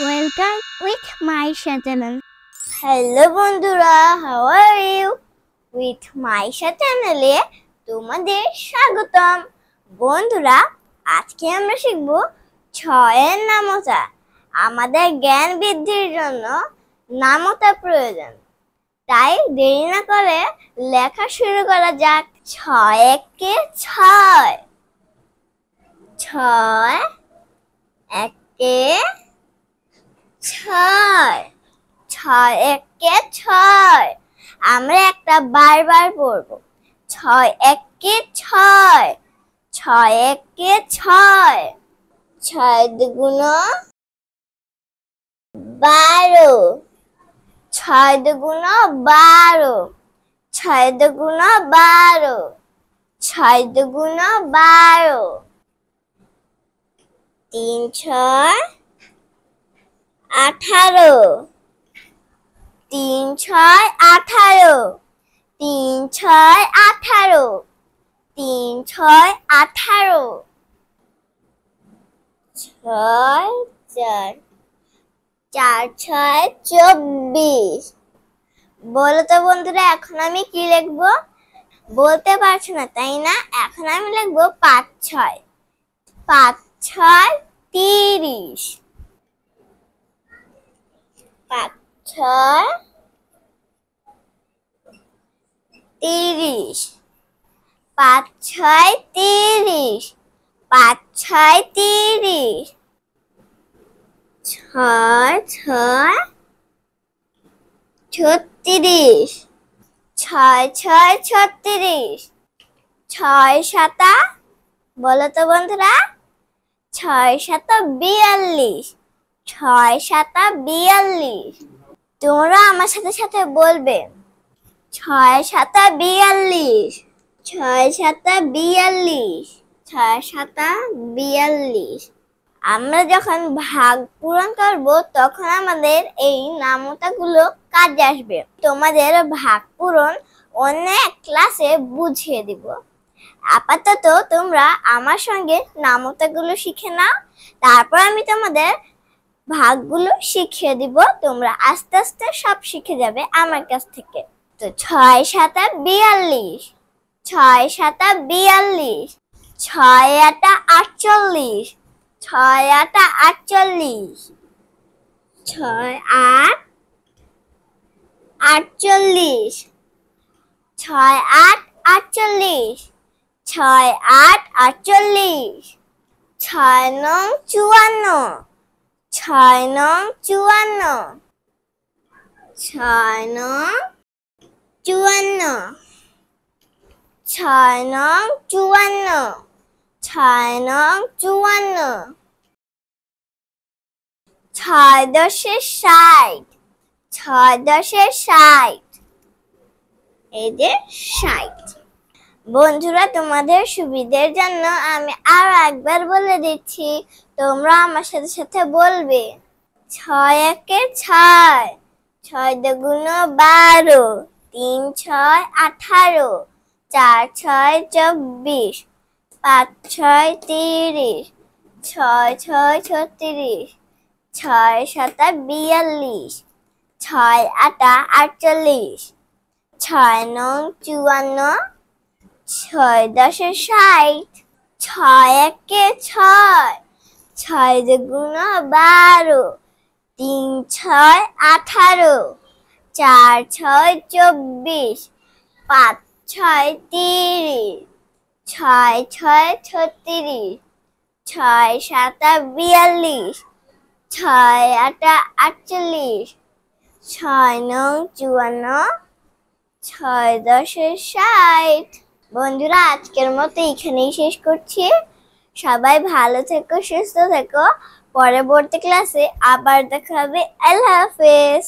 Welcome with my channel. Hello বন্ধুরা, how are you? With Maisha চ্যানেলে তোমাদের স্বাগতম। বন্ধুরা, আজকে আমরা শিখব ছয়ের নামতা। আমাদের জ্ঞান বৃদ্ধির জন্য নামতা প্রয়োজন, তাই দেরি না করে লেখা শুরু করা যাক। ছয় একে ছয়, ছয় একে ছয়, ছয় একে ছয়। আমরা একটা বারবার পড়বো। ছয় একে ছয়, ছয় একে ছয়। ছয় দুগুণ 12, ছয় দুগুণ 12, ছয় দুগুণ 12, ছয় দুগুণ 12। 3 6 18, 3 6 18, 3 6 18, 3 6 18। 6 4, 4 6 24। বলো তো বন্ধুরা, এখন আমি কি লিখবো? বলতে পারছো না তাই না? এখন আমি লিখবো 5 6, 5 6 30, 5 6 30, 5 6 30, 5 6 30। 6 6 36, 6 6 36, 6 7। বলো তো বন্ধুরা, 6 7 42, 6 7 42। তোমরা আমার সাথে সাথে বলবে 6 7 42, 6 7 42, 6 7 42। আমরা যখন ভাগ পূরণ করব তখন আমাদের এই নামতাগুলো কাজে আসবে। তোমাদের ভাগ পূরণ অন্য এক ক্লাসে বুঝিয়ে দিব। আপাতত তোমরা আমার সঙ্গে নামতাগুলো শিখে নাও, তারপর আমি তোমাদের ভাগগুলো শিখিয়ে দিব। তোমরা আস্তে আস্তে সব শিখে যাবে আমার কাছ থেকে। তো 6 7 42, 6 7 42, 6 8 48, 6 8 48, 6 8 48, 6 8 48, 6 8 48, 6 9 54, 6 9 54, 6 9 54, 6 9 54, 6 9 54। 6 10 60, 6 10 60। এই যে 60। বন্ধুরা, তোমাদের সুবিধার জন্য আমি আরো একবার বলে দিচ্ছি, তোমরা আমার সাথে সাথে বলবে। 6 একে 6, 6 দুগুণ 12, 3 6 18, 4 6 24, 5 6 30, 6 6 36, 6 7 42, 6 8 48, 6 9 54, 6 10 60, 6 একে 6, 6 দুগুণ 12, 3 6 18, 4 6 24, 5 6 30, 6 6 36, 6 7 42, 6 8 48, 6 9 54, 6 10 60। বন্ধুরা, আজকের মতো এখানেই শেষ করছি। সবাই ভালো থেকো, সুস্থ থেকো। পরবর্তী ক্লাসে আবার দেখা হবে। আল্লাহ হাফেজ।